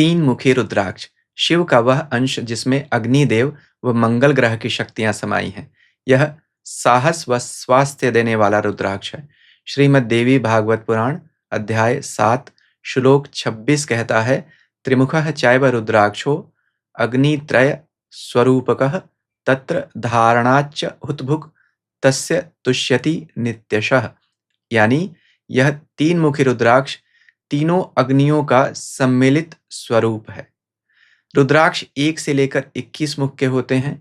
तीन मुखी रुद्राक्ष शिव का वह अंश जिसमें अग्निदेव व मंगल ग्रह की शक्तियां समाई हैं। यह साहस व स्वास्थ्य देने वाला रुद्राक्ष है। श्रीमद् देवी भागवत पुराण अध्याय 7 श्लोक 26 कहता है, त्रिमुखः चैव रुद्राक्षो अग्नित्रय स्वरूपकः तत्र धारणाच्च हुतभुक् तस्य तुष्यति नित्यशः। यानी यह तीन मुखी रुद्राक्ष तीनों अग्नियों का सम्मिलित स्वरूप है। रुद्राक्ष 1 से लेकर 21 मुख के होते हैं।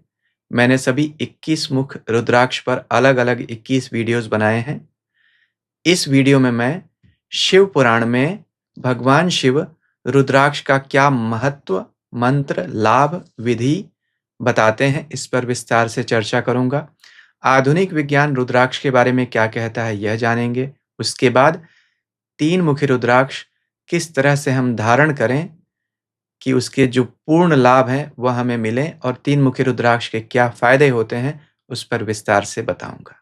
मैंने सभी 21 मुख रुद्राक्ष पर अलग अलग 21 वीडियोस बनाए हैं। इस वीडियो में मैं शिव पुराण में भगवान शिव रुद्राक्ष का क्या महत्व, मंत्र, लाभ, विधि बताते हैं, इस पर विस्तार से चर्चा करूंगा। आधुनिक विज्ञान रुद्राक्ष के बारे में क्या कहता है यह जानेंगे। उसके बाद तीन मुखी रुद्राक्ष किस तरह से हम धारण करें कि उसके जो पूर्ण लाभ हैं वह हमें मिले, और तीन मुखी रुद्राक्ष के क्या फायदे होते हैं उस पर विस्तार से बताऊंगा।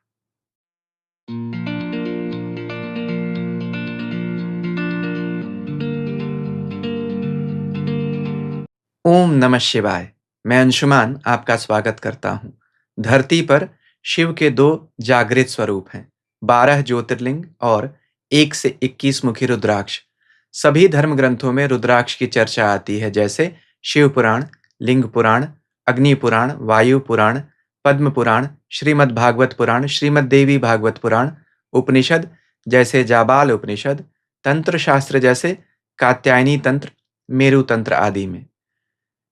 ओम नमः शिवाय। मैं अंशुमान आपका स्वागत करता हूं। धरती पर शिव के 2 जागृत स्वरूप हैं, 12 ज्योतिर्लिंग और 1 से 21 मुखी रुद्राक्ष। सभी धर्म ग्रंथों में रुद्राक्ष की चर्चा आती है, जैसे शिव पुराण, लिंग पुराण, अग्नि पुराण, वायु पुराण, पद्म पुराण, श्रीमद् भागवत पुराण, श्रीमद् देवी भागवत पुराण, उपनिषद जैसे जाबाल उपनिषद, तंत्र शास्त्र जैसे कात्यायनी तंत्र, मेरु तंत्र आदि में।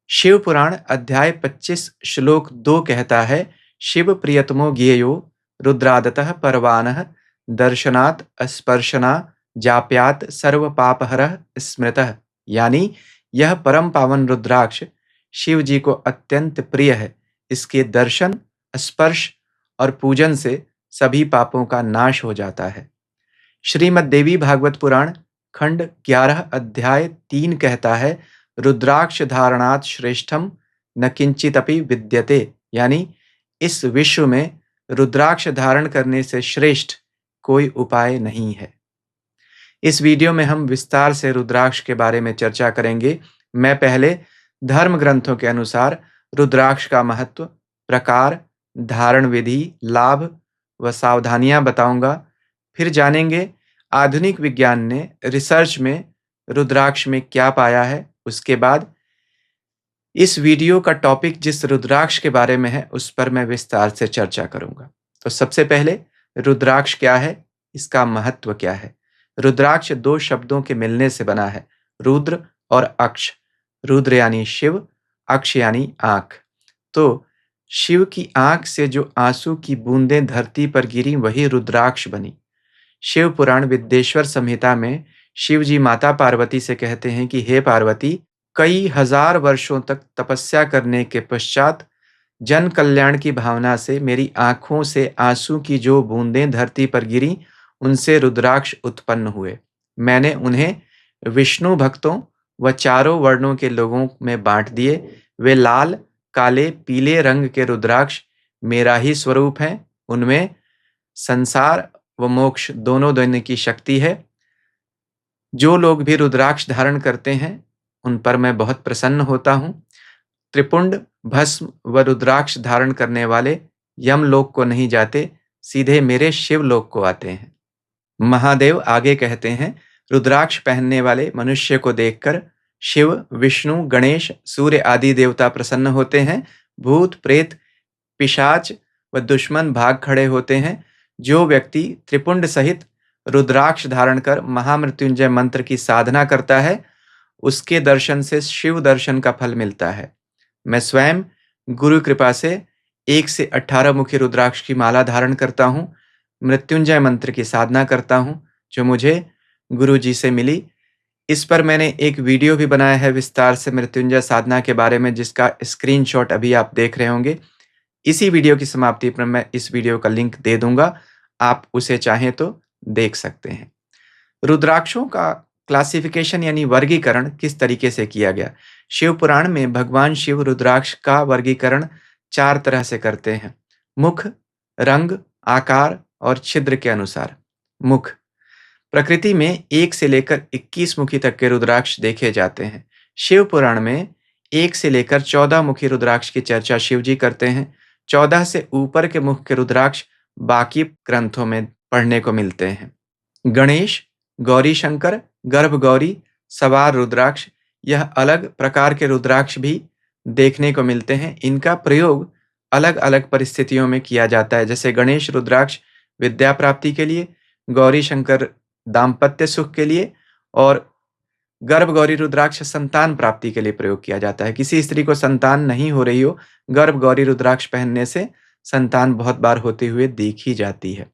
शिव पुराण अध्याय 25 श्लोक 2 कहता है, शिव प्रियतमो ज्ञेयो रुद्रादतः परवानः दर्शनात् स्पर्शना जाप्यात सर्व पापहरः स्मृतः। यानी यह परम पावन रुद्राक्ष शिव जी को अत्यंत प्रिय है। इसके दर्शन, स्पर्श और पूजन से सभी पापों का नाश हो जाता है। श्रीमद् देवी भागवत पुराण खंड 11 अध्याय 3 कहता है, रुद्राक्ष धारणात् श्रेष्ठम न किंचिदपि विद्यते। यानी इस विश्व में रुद्राक्ष धारण करने से श्रेष्ठ कोई उपाय नहीं है। इस वीडियो में हम विस्तार से रुद्राक्ष के बारे में चर्चा करेंगे। मैं पहले धर्म ग्रंथों के अनुसार रुद्राक्ष का महत्व, प्रकार, धारण विधि, लाभ व सावधानियां बताऊंगा। फिर जानेंगे आधुनिक विज्ञान ने रिसर्च में रुद्राक्ष में क्या पाया है। उसके बाद इस वीडियो का टॉपिक जिस रुद्राक्ष के बारे में है उस पर मैं विस्तार से चर्चा करूंगा। तो सबसे पहले रुद्राक्ष क्या है, इसका महत्व क्या है। रुद्राक्ष 2 शब्दों के मिलने से बना है, रुद्र और अक्ष। रुद्र यानी शिव, अक्ष यानी आंख। तो शिव की आंख से जो आंसू की बूंदें धरती पर गिरी वही रुद्राक्ष बनी। शिव पुराण विद्येश्वर संहिता में शिव जी माता पार्वती से कहते हैं कि हे पार्वती, कई हजार वर्षों तक तपस्या करने के पश्चात जन कल्याण की भावना से मेरी आंखों से आंसू की जो बूंदें धरती पर गिरी उनसे रुद्राक्ष उत्पन्न हुए। मैंने उन्हें विष्णु भक्तों व चारों वर्णों के लोगों में बांट दिए। वे लाल, काले, पीले रंग के रुद्राक्ष मेरा ही स्वरूप हैं। उनमें संसार व मोक्ष दोनों देने की शक्ति है। जो लोग भी रुद्राक्ष धारण करते हैं उन पर मैं बहुत प्रसन्न होता हूँ। त्रिपुंड, भस्म व रुद्राक्ष धारण करने वाले यमलोक को नहीं जाते, सीधे मेरे शिवलोक को आते हैं। महादेव आगे कहते हैं, रुद्राक्ष पहनने वाले मनुष्य को देखकर शिव, विष्णु, गणेश, सूर्य आदि देवता प्रसन्न होते हैं। भूत, प्रेत, पिशाच व दुश्मन भाग खड़े होते हैं। जो व्यक्ति त्रिपुंड सहित रुद्राक्ष धारण कर महामृत्युंजय मंत्र की साधना करता है उसके दर्शन से शिव दर्शन का फल मिलता है। मैं स्वयं गुरु कृपा से 1 से 18 मुखी रुद्राक्ष की माला धारण करता हूँ। मृत्युंजय मंत्र की साधना करता हूँ जो मुझे गुरु जी से मिली। इस पर मैंने एक वीडियो भी बनाया है विस्तार से मृत्युंजय साधना के बारे में, जिसका स्क्रीनशॉट अभी आप देख रहे होंगे। इसी वीडियो की समाप्ति पर मैं इस वीडियो का लिंक दे दूंगा, आप उसे चाहें तो देख सकते हैं। रुद्राक्षों का क्लासिफिकेशन यानी वर्गीकरण किस तरीके से किया गया। शिव पुराण में भगवान शिव रुद्राक्ष का वर्गीकरण 4 तरह से करते हैं, मुख, रंग, आकार और छिद्र के अनुसार। मुख, प्रकृति में 1 से लेकर 21 मुखी तक के रुद्राक्ष देखे जाते हैं। शिव पुराण में 1 से लेकर 14 मुखी रुद्राक्ष की चर्चा शिव जी करते हैं। 14 से ऊपर के मुख के रुद्राक्ष बाकी ग्रंथों में पढ़ने को मिलते हैं। गणेश, गौरी शंकर, गर्भ गौरी, सवार रुद्राक्ष, यह अलग प्रकार के रुद्राक्ष भी देखने को मिलते हैं। इनका प्रयोग अलग अलग परिस्थितियों में किया जाता है। जैसे गणेश रुद्राक्ष विद्या प्राप्ति के लिए, गौरी शंकर दाम्पत्य सुख के लिए और गर्भ गौरी रुद्राक्ष संतान प्राप्ति के लिए प्रयोग किया जाता है। किसी स्त्री को संतान नहीं हो रही हो, गर्भ गौरी रुद्राक्ष पहनने से संतान बहुत बार होते हुए देखी जाती है।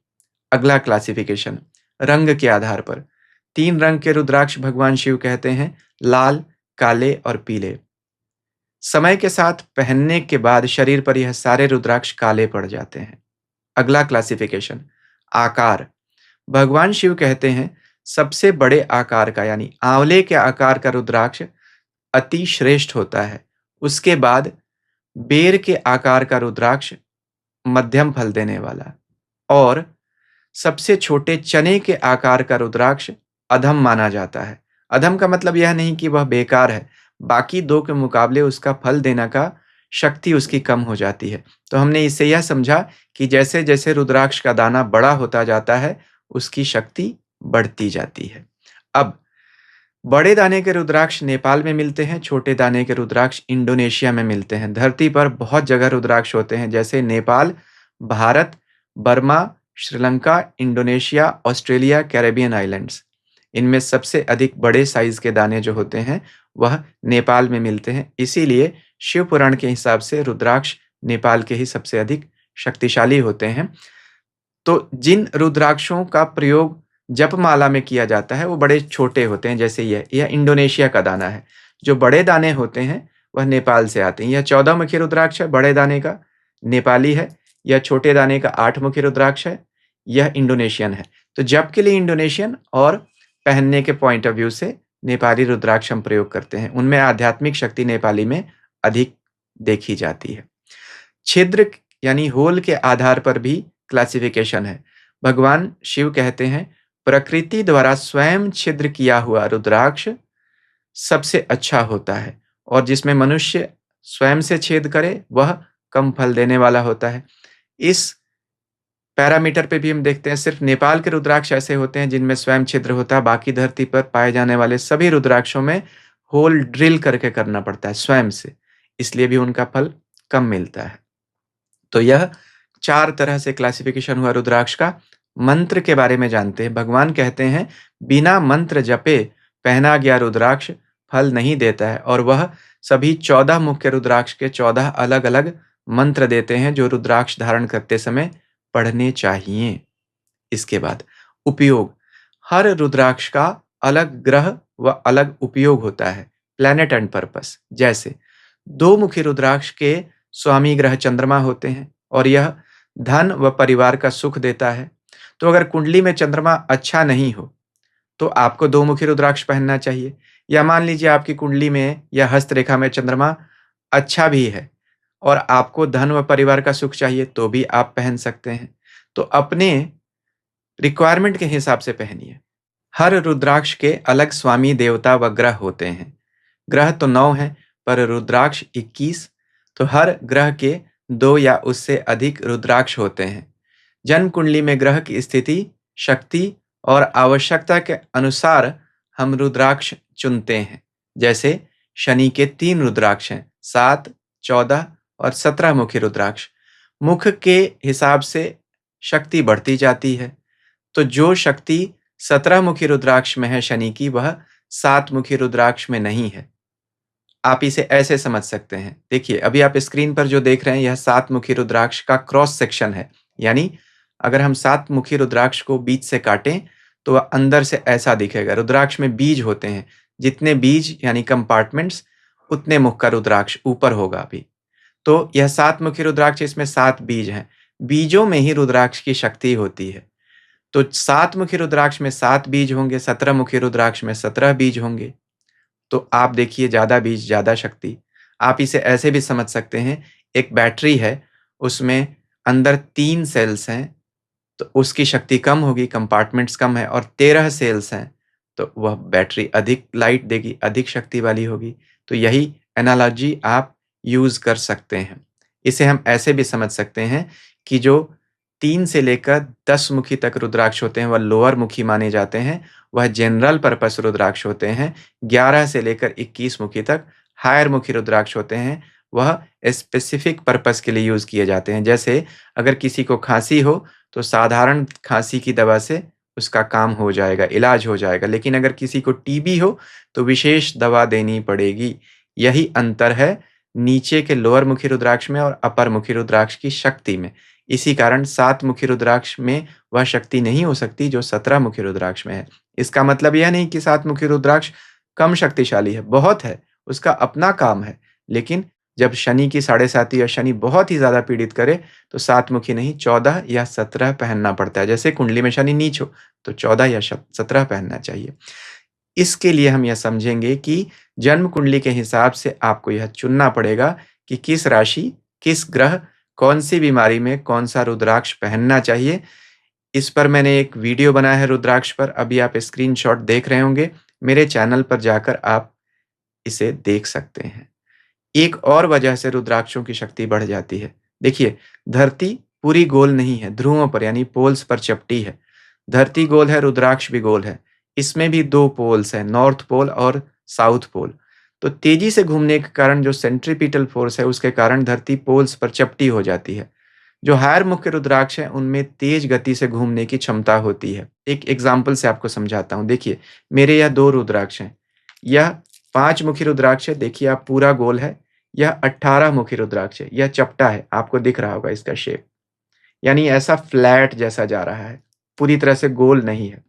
अगला क्लासिफिकेशन रंग के आधार पर। 3 रंग के रुद्राक्ष भगवान शिव कहते हैं, लाल, काले और पीले। समय के साथ पहनने के बाद शरीर पर यह सारे रुद्राक्ष काले पड़ जाते हैं। अगला क्लासिफिकेशन आकार। भगवान शिव कहते हैं सबसे बड़े आकार का यानी आंवले के आकार का रुद्राक्ष अति श्रेष्ठ होता है। उसके बाद बेर के आकार का रुद्राक्ष मध्यम फल देने वाला और सबसे छोटे चने के आकार का रुद्राक्ष अधम माना जाता है। अधम का मतलब यह नहीं कि वह बेकार है, बाकी 2 के मुकाबले उसका फल देना का शक्ति उसकी कम हो जाती है। तो हमने इससे यह समझा कि जैसे जैसे रुद्राक्ष का दाना बड़ा होता जाता है उसकी शक्ति बढ़ती जाती है। अब बड़े दाने के रुद्राक्ष नेपाल में मिलते हैं, छोटे दाने के रुद्राक्ष इंडोनेशिया में मिलते हैं। धरती पर बहुत जगह रुद्राक्ष होते हैं, जैसे Nepal, Bharat, Burma, Sri Lanka, Indonesia, Australia, Caribbean islands. इनमें सबसे अधिक बड़े साइज के दाने जो होते हैं वह नेपाल में मिलते हैं। इसीलिए शिव पुराण के हिसाब से रुद्राक्ष नेपाल के ही सबसे अधिक शक्तिशाली होते हैं। तो जिन रुद्राक्षों का प्रयोग जपमाला में किया जाता है वो बड़े छोटे होते हैं, जैसे यह इंडोनेशिया का दाना है। जो बड़े दाने होते हैं वह नेपाल से आते हैं। यह 14 मुखी रुद्राक्ष है, बड़े दाने का नेपाली है। यह छोटे दाने का 8 मुखी रुद्राक्ष है, यह इंडोनेशियन है। तो जप के लिए इंडोनेशियन और पहनने के पॉइंट ऑफ व्यू से नेपाली रुद्राक्ष हम प्रयोग करते हैं। उनमें आध्यात्मिक शक्ति नेपाली में अधिक देखी जाती है। छिद्र यानी होल के आधार पर भी क्लासिफिकेशन है। भगवान शिव कहते हैं प्रकृति द्वारा स्वयं छिद्र किया हुआ रुद्राक्ष सबसे अच्छा होता है और जिसमें मनुष्य स्वयं से छेद करे वह कम फल देने वाला होता है। इस पैरामीटर पे भी हम देखते हैं सिर्फ नेपाल के रुद्राक्ष ऐसे होते हैं जिनमें स्वयं छिद्र होता है। बाकी धरती पर पाए जाने वाले सभी रुद्राक्षों में होल ड्रिल करके करना पड़ता है स्वयं से, इसलिए भी उनका फल कम मिलता है। तो यह 4 तरह से क्लासिफिकेशन हुआ रुद्राक्ष का। मंत्र के बारे में जानते हैं। भगवान कहते हैं बिना मंत्र जपे पहना गया रुद्राक्ष फल नहीं देता है और वह सभी 14 मुख्य रुद्राक्ष के 14 अलग अलग मंत्र देते हैं जो रुद्राक्ष धारण करते समय पढ़ने चाहिए। इसके बाद उपयोग। हर रुद्राक्ष का अलग ग्रह व अलग उपयोग होता है, प्लैनेट एंड पर्पस। जैसे 2 मुखी रुद्राक्ष के स्वामी ग्रह चंद्रमा होते हैं और यह धन व परिवार का सुख देता है। तो अगर कुंडली में चंद्रमा अच्छा नहीं हो तो आपको 2 मुखी रुद्राक्ष पहनना चाहिए। या मान लीजिए आपकी कुंडली में या हस्तरेखा में चंद्रमा अच्छा भी है और आपको धन व परिवार का सुख चाहिए तो भी आप पहन सकते हैं। तो अपने रिक्वायरमेंट के हिसाब से पहनिए। हर रुद्राक्ष के अलग स्वामी देवता व ग्रह होते हैं। ग्रह तो 9 हैं पर रुद्राक्ष 21। तो हर ग्रह के 2 या उससे अधिक रुद्राक्ष होते हैं। जन्म कुंडली में ग्रह की स्थिति, शक्ति और आवश्यकता के अनुसार हम रुद्राक्ष चुनते हैं। जैसे शनि के 3 रुद्राक्ष हैं, 7, 14 और 17 मुखी रुद्राक्ष। मुख के हिसाब से शक्ति बढ़ती जाती है। तो जो शक्ति 17 मुखी रुद्राक्ष में है शनि की, वह 7 मुखी रुद्राक्ष में नहीं है। आप इसे ऐसे समझ सकते हैं। देखिए अभी आप स्क्रीन पर जो देख रहे हैं यह 7 मुखी रुद्राक्ष का क्रॉस सेक्शन है। यानी अगर हम 7 मुखी रुद्राक्ष को बीच से काटें तो वह अंदर से ऐसा दिखेगा। रुद्राक्ष में बीज होते हैं, जितने बीज यानी कंपार्टमेंट्स उतने मुख का रुद्राक्ष ऊपर होगा अभी। तो यह 7 मुखी रुद्राक्ष, इसमें 7 बीज हैं। बीजों में ही रुद्राक्ष की शक्ति होती है। तो 7 मुखी रुद्राक्ष में 7 बीज होंगे, 17 मुखी रुद्राक्ष में 17 बीज होंगे। तो आप देखिए ज्यादा बीज ज्यादा शक्ति। आप इसे ऐसे भी समझ सकते हैं, एक बैटरी है उसमें अंदर 3 सेल्स हैं तो उसकी शक्ति कम होगी, कंपार्टमेंट्स कम है। और 13 सेल्स हैं तो वह बैटरी अधिक लाइट देगी, अधिक शक्ति वाली होगी। तो यही एनालॉजी आप यूज़ कर सकते हैं। इसे हम ऐसे भी समझ सकते हैं कि जो 3 से लेकर 10 मुखी तक रुद्राक्ष होते हैं, वह लोअर मुखी माने जाते हैं। वह जनरल पर्पस रुद्राक्ष होते हैं। 11 से लेकर 21 मुखी तक हायर मुखी रुद्राक्ष होते हैं। वह स्पेसिफिक पर्पस के लिए यूज़ किए जाते हैं। जैसे अगर किसी को खाँसी हो, तो साधारण खाँसी की दवा से उसका काम हो जाएगा, इलाज हो जाएगा। लेकिन अगर किसी को टीबी हो, तो विशेष दवा देनी पड़ेगी। यही अंतर है नीचे के लोअर मुखी रुद्राक्ष में और अपर मुखी रुद्राक्ष की शक्ति में। इसी कारण 7 मुखी रुद्राक्ष में वह शक्ति नहीं हो सकती जो 17 मुखी रुद्राक्ष में है। इसका मतलब यह नहीं कि 7 मुखी रुद्राक्ष कम शक्तिशाली है, बहुत है, उसका अपना काम है। लेकिन जब शनि की साढ़े साती या शनि बहुत ही ज़्यादा पीड़ित करे, तो 7 मुखी नहीं 14 या 17 पहनना पड़ता है। जैसे कुंडली में शनि नीच हो, तो 14 या 17 पहनना चाहिए। इसके लिए हम यह समझेंगे कि जन्म कुंडली के हिसाब से आपको यह चुनना पड़ेगा कि किस राशि, किस ग्रह, कौन-सी बीमारी में कौन-सा रुद्राक्ष पहनना चाहिए। इस पर मैंने एक वीडियो बनाया है रुद्राक्ष पर, अभी आप स्क्रीनशॉट देख रहे होंगे। मेरे चैनल पर जाकर आप इसे देख सकते हैं। एक और वजह से रुद्राक्षों की शक्ति बढ़ जाती है। देखिए, धरती पूरी गोल नहीं है, ध्रुवों पर यानी पोल्स पर चपटी है। धरती गोल है, रुद्राक्ष भी गोल है। इसमें भी 2 पोल्स हैं, नॉर्थ पोल और साउथ पोल। तो तेजी से घूमने के कारण जो सेंट्रीपिटल फोर्स है, उसके कारण धरती पोल्स पर चपटी हो जाती है। जो हायर मुख्य रुद्राक्ष हैं, उनमें तेज गति से घूमने की क्षमता होती है। एक एग्ज़ाम्पल से आपको समझाता हूँ। देखिए, मेरे यह 2 रुद्राक्ष हैं। यह 5 मुखी रुद्राक्ष है, देखिए आप पूरा गोल है। यह 18 मुखी रुद्राक्ष है, यह चपटा है, आपको दिख रहा होगा इसका शेप। यानी ऐसा फ्लैट जैसा जा रहा है, पूरी तरह से गोल नहीं है।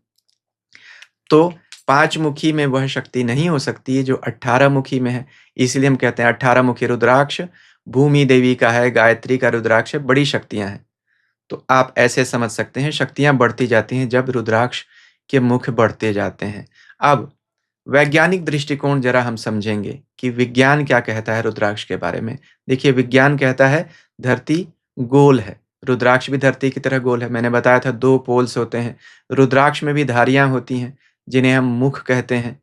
तो 5 मुखी में वह शक्ति नहीं हो सकती है जो 18 मुखी में है। इसलिए हम कहते हैं 18 मुखी रुद्राक्ष भूमि देवी का है, गायत्री का रुद्राक्ष है, बड़ी शक्तियाँ हैं। तो आप ऐसे समझ सकते हैं शक्तियाँ बढ़ती जाती हैं जब रुद्राक्ष के मुख बढ़ते जाते हैं। अब वैज्ञानिक दृष्टिकोण ज़रा हम समझेंगे कि विज्ञान क्या कहता है रुद्राक्ष के बारे में। देखिए, विज्ञान कहता है धरती गोल है, रुद्राक्ष भी धरती की तरह गोल है। मैंने बताया था 2 पोल्स होते हैं। रुद्राक्ष में भी धारियाँ होती हैं, जिन्हें हम मुख कहते हैं।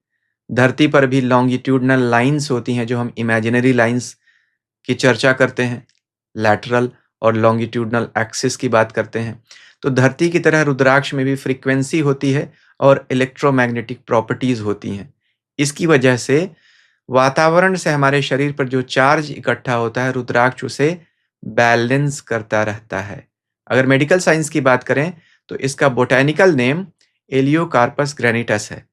धरती पर भी लॉन्गिट्यूडिनल लाइन्स होती हैं, जो हम इमेजिनरी लाइन्स की चर्चा करते हैं। लैटरल और लॉन्गिट्यूडिनल एक्सिस की बात करते हैं। तो धरती की तरह रुद्राक्ष में भी फ्रीक्वेंसी होती है और इलेक्ट्रोमैग्नेटिक प्रॉपर्टीज़ होती हैं। इसकी वजह से वातावरण से हमारे शरीर पर जो चार्ज इकट्ठा होता है, रुद्राक्ष उसे बैलेंस करता रहता है। अगर मेडिकल साइंस की बात करें, तो इसका बोटैनिकल नेम एलियोकार्पस ग्रैनिटस है।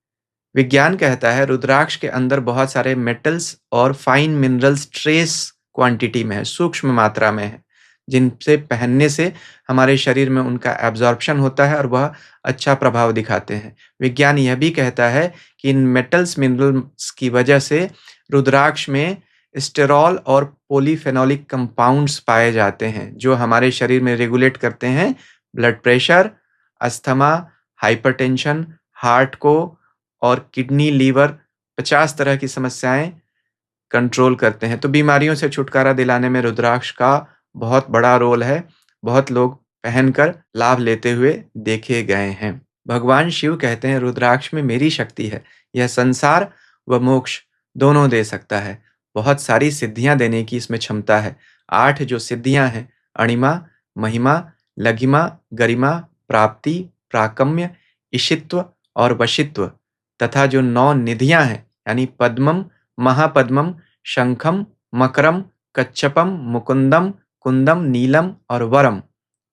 विज्ञान कहता है रुद्राक्ष के अंदर बहुत सारे मेटल्स और फाइन मिनरल्स ट्रेस क्वांटिटी में है, सूक्ष्म मात्रा में है, जिनसे पहनने से हमारे शरीर में उनका एब्जॉर्प्शन होता है और वह अच्छा प्रभाव दिखाते हैं। विज्ञान यह भी कहता है कि इन मेटल्स मिनरल्स की वजह से रुद्राक्ष में स्टेरॉल और पॉलीफेनोलिक कंपाउंड्स पाए जाते हैं, जो हमारे शरीर में रेगुलेट करते हैं blood pressure, asthma, hypertension, heart को और किडनी, लीवर 50 तरह की समस्याएं कंट्रोल करते हैं। तो बीमारियों से छुटकारा दिलाने में रुद्राक्ष का बहुत बड़ा रोल है। बहुत लोग पहनकर लाभ लेते हुए देखे गए हैं। भगवान शिव कहते हैं रुद्राक्ष में मेरी शक्ति है, यह संसार व मोक्ष दोनों दे सकता है। बहुत सारी सिद्धियां देने की इसमें क्षमता है। 8 जो सिद्धियां हैं, अणिमा, महिमा, लघिमा, गरिमा, प्राप्ति, प्राकम्य, ईशित्व और वशित्व, तथा जो 9 निधियां हैं यानी पद्मम, महापद्मम, शंखम, मकरम, कच्छपम, मुकुंदम, कुंदम, नीलम और वरम,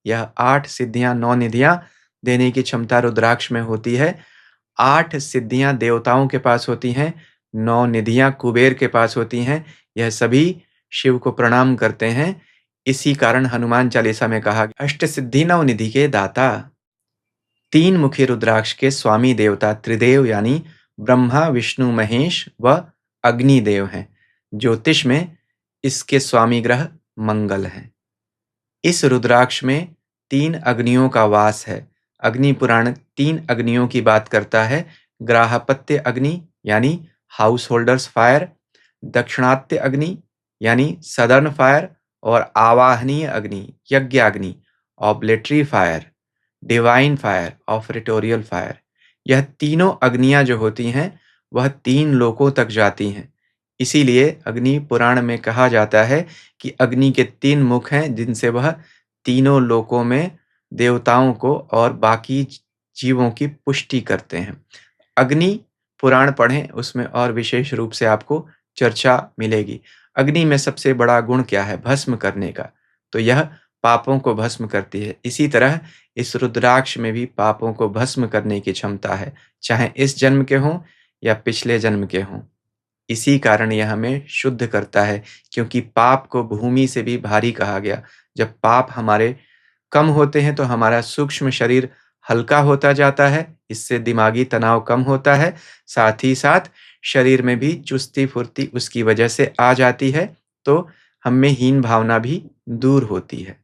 यह 8 सिद्धियां, 9 निधियां देने की क्षमता रुद्राक्ष में होती है। 8 सिद्धियां देवताओं के पास होती हैं, 9 निधियां कुबेर के पास होती हैं। यह सभी शिव को प्रणाम करते हैं। इसी कारण हनुमान चालीसा में कहा, अष्ट सिद्धि 9 निधि के दाता। 3 मुखी रुद्राक्ष के स्वामी देवता त्रिदेव यानी ब्रह्मा, विष्णु, महेश व अग्निदेव हैं। ज्योतिष में इसके स्वामी ग्रह मंगल हैं। इस रुद्राक्ष में 3 अग्नियों का वास है। अग्नि पुराण 3 अग्नियों की बात करता है। ग्राहपत्य अग्नि यानी हाउस होल्डर्स फायर, दक्षिणात्य अग्नि यानी सदर्न फायर और आवाहनीय अग्नि यज्ञाग्नि ऑब्लेटरी फायर, डिवाइन फायर, ऑफरेटोरियल फायर। यह तीनों अग्नियाँ जो होती हैं, वह 3 लोकों तक जाती हैं। इसीलिए अग्नि पुराण में कहा जाता है कि अग्नि के 3 मुख हैं, जिनसे वह तीनों लोकों में देवताओं को और बाकी जीवों की पुष्टि करते हैं। अग्नि पुराण पढ़ें, उसमें और विशेष रूप से आपको चर्चा मिलेगी। अग्नि में सबसे बड़ा गुण क्या है? भस्म करने का। तो यह पापों को भस्म करती है। इसी तरह इस रुद्राक्ष में भी पापों को भस्म करने की क्षमता है, चाहे इस जन्म के हों या पिछले जन्म के हों। इसी कारण यह हमें शुद्ध करता है, क्योंकि पाप को भूमि से भी भारी कहा गया। जब पाप हमारे कम होते हैं तो हमारा सूक्ष्म शरीर हल्का होता जाता है, इससे दिमागी तनाव कम होता है, साथ ही साथ शरीर में भी चुस्ती-फुर्ती उसकी वजह से आ जाती है, तो हम में हीन भावना भी दूर होती है।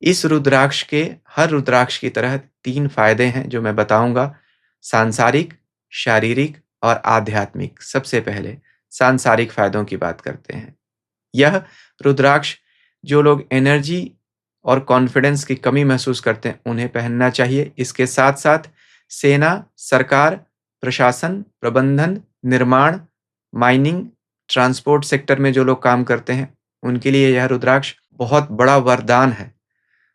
इस रुद्राक्ष के हर रुद्राक्ष की तरह 3 फ़ायदे हैं जो मैं बताऊँगा, सांसारिक, शारीरिक और आध्यात्मिक। सबसे पहले सांसारिक फ़ायदों की बात करते हैं। यह रुद्राक्ष जो लोग एनर्जी और कॉन्फिडेंस की कमी महसूस करते हैं, उन्हें पहनना चाहिए। इसके साथ-साथ सेना, सरकार, प्रशासन, प्रबंधन, निर्माण, माइनिंग, ट्रांसपोर्ट सेक्टर में जो लोग काम करते हैं, उनके लिए यह रुद्राक्ष बहुत बड़ा वरदान है।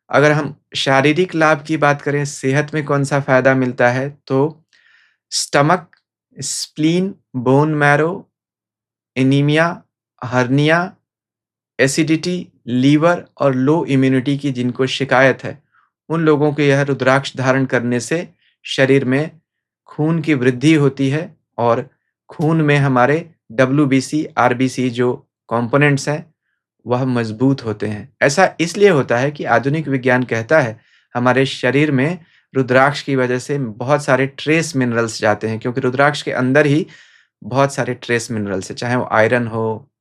अगर हम शारीरिक लाभ की बात करें, सेहत में कौन-सा फ़ायदा मिलता है, तो stomach, spleen, bone marrow, anaemia, hernia, acidity, liver और लो इम्यूनिटी की जिनको शिकायत है, उन लोगों को यह रुद्राक्ष धारण करने से शरीर में खून की वृद्धि होती है और खून में हमारे डब्ल्यूबीसी, आरबीसी जो कंपोनेंट्स हैं, वह मजबूत होते हैं। ऐसा इसलिए होता है कि आधुनिक विज्ञान कहता है, हमारे शरीर में रुद्राक्ष की वजह से बहुत सारे ट्रेस मिनरल्स जाते हैं, क्योंकि रुद्राक्ष के अंदर ही बहुत सारे ट्रेस मिनरल्स हैं, चाहे वो आयरन हो,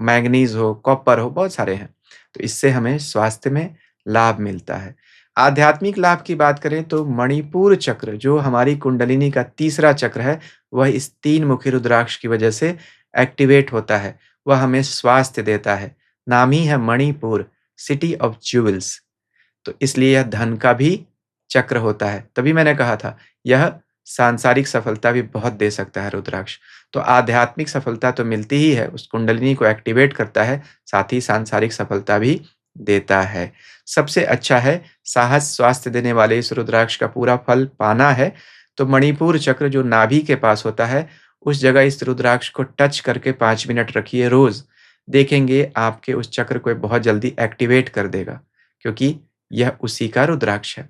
मैंगनीज़ हो, कॉपर हो, बहुत सारे हैं। तो इससे हमें स्वास्थ्य में लाभ मिलता है। आध्यात्मिक लाभ की बात करें तो मणिपुर चक्र जो हमारी कुंडलिनी का तीसरा चक्र है, वह इस 3 मुखी रुद्राक्ष की वजह से एक्टिवेट होता है। वह हमें स्वास्थ्य देता है। नाम ही है मणिपुर, सिटी ऑफ ज्यूवेल्स। तो इसलिए यह धन का भी चक्र होता है। तभी मैंने कहा था, यह सांसारिक सफलता भी बहुत दे सकता है रुद्राक्ष। तो आध्यात्मिक सफलता तो मिलती ही है, उस कुंडलिनी को एक्टिवेट करता है, साथ ही सांसारिक सफलता भी देता है। सबसे अच्छा है साहस, स्वास्थ्य देने वाले इस रुद्राक्ष का पूरा फल पाना है, तो मणिपुर चक्र जो नाभि के पास होता है, उस जगह इस रुद्राक्ष को टच करके 5 मिनट रखिए रोज़। देखेंगे आपके उस चक्र को बहुत जल्दी एक्टिवेट कर देगा, क्योंकि यह उसी का रुद्राक्ष है।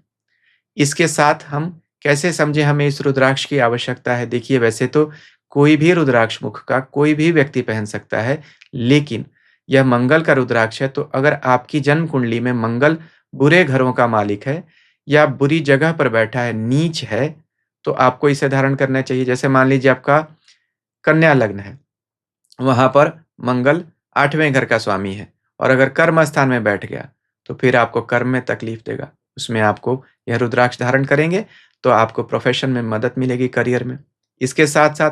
इसके साथ हम कैसे समझें हमें इस रुद्राक्ष की आवश्यकता है? देखिए, वैसे तो कोई भी रुद्राक्ष मुख का कोई भी व्यक्ति पहन सकता है, लेकिन यह मंगल का रुद्राक्ष है, तो अगर आपकी जन्म कुंडली में मंगल बुरे घरों का मालिक है या बुरी जगह पर बैठा है, नीच है, तो आपको इसे धारण करना चाहिए। जैसे मान लीजिए आपका कन्या लग्न है, वहाँ पर मंगल 8वें घर का स्वामी है और अगर कर्म स्थान में बैठ गया, तो फिर आपको कर्म में तकलीफ देगा। उसमें आपको यह रुद्राक्ष धारण करेंगे, तो आपको प्रोफ़ेशन में मदद मिलेगी, करियर में। इसके साथ-साथ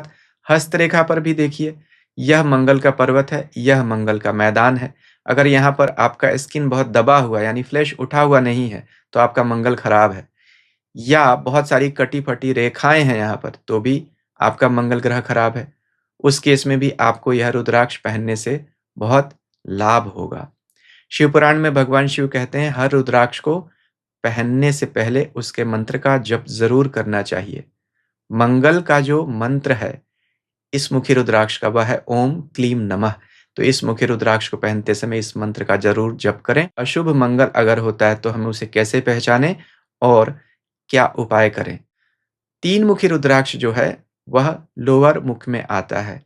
हस्तरेखा पर भी देखिए, यह मंगल का पर्वत है, यह मंगल का मैदान है। अगर यहाँ पर आपका स्किन बहुत दबा हुआ है, यानी फ्लैश उठा हुआ नहीं है, तो आपका मंगल खराब है। या बहुत सारी कटी-फटी रेखाएँ हैं यहाँ पर, तो भी आपका मंगल ग्रह खराब है। उस केस में भी आपको यह रुद्राक्ष पहनने से बहुत लाभ होगा। शिव पुराण में भगवान शिव कहते हैं, हर रुद्राक्ष को पहनने से पहले उसके मंत्र का जप ज़रूर करना चाहिए। मंगल का जो मंत्र है, इस मुखी रुद्राक्ष का, वह है ओम क्लीम नमः। तो इस मुखी रुद्राक्ष को पहनते समय इस मंत्र का ज़रूर जप करें। अशुभ मंगल अगर होता है, तो हमें उसे कैसे पहचानें और क्या उपाय करें? 3 मुखी रुद्राक्ष जो है, वह लोअर मुख में आता है।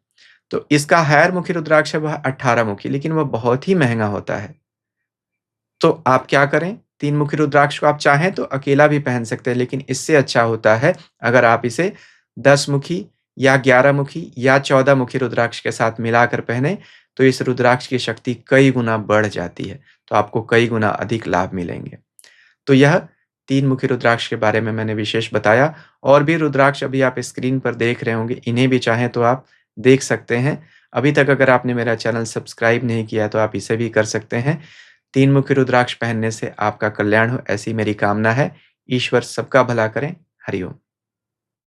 तो इसका हायर मुखी रुद्राक्ष है, वह 18 मुखी, लेकिन वह बहुत ही महँगा होता है। तो आप क्या करें? 3 मुखी रुद्राक्ष को आप चाहें तो अकेला भी पहन सकते हैं, लेकिन इससे अच्छा होता है अगर आप इसे 10 मुखी या 11 मुखी या 14 मुखी रुद्राक्ष के साथ मिलाकर पहने, तो इस रुद्राक्ष की शक्ति कई गुना बढ़ जाती है, तो आपको कई गुना अधिक लाभ मिलेंगे। तो यह 3 मुखी रुद्राक्ष के बारे में मैंने विशेष बताया। और भी रुद्राक्ष अभी आप स्क्रीन पर देख रहे होंगे, इन्हें भी चाहें तो आप देख सकते हैं। अभी तक अगर आपने मेरा चैनल सब्सक्राइब नहीं किया, तो आप इसे भी कर सकते हैं। 3 मुखी रुद्राक्ष पहनने से आपका कल्याण हो, ऐसी मेरी कामना है। ईश्वर सबका भला करें। हरि ओम।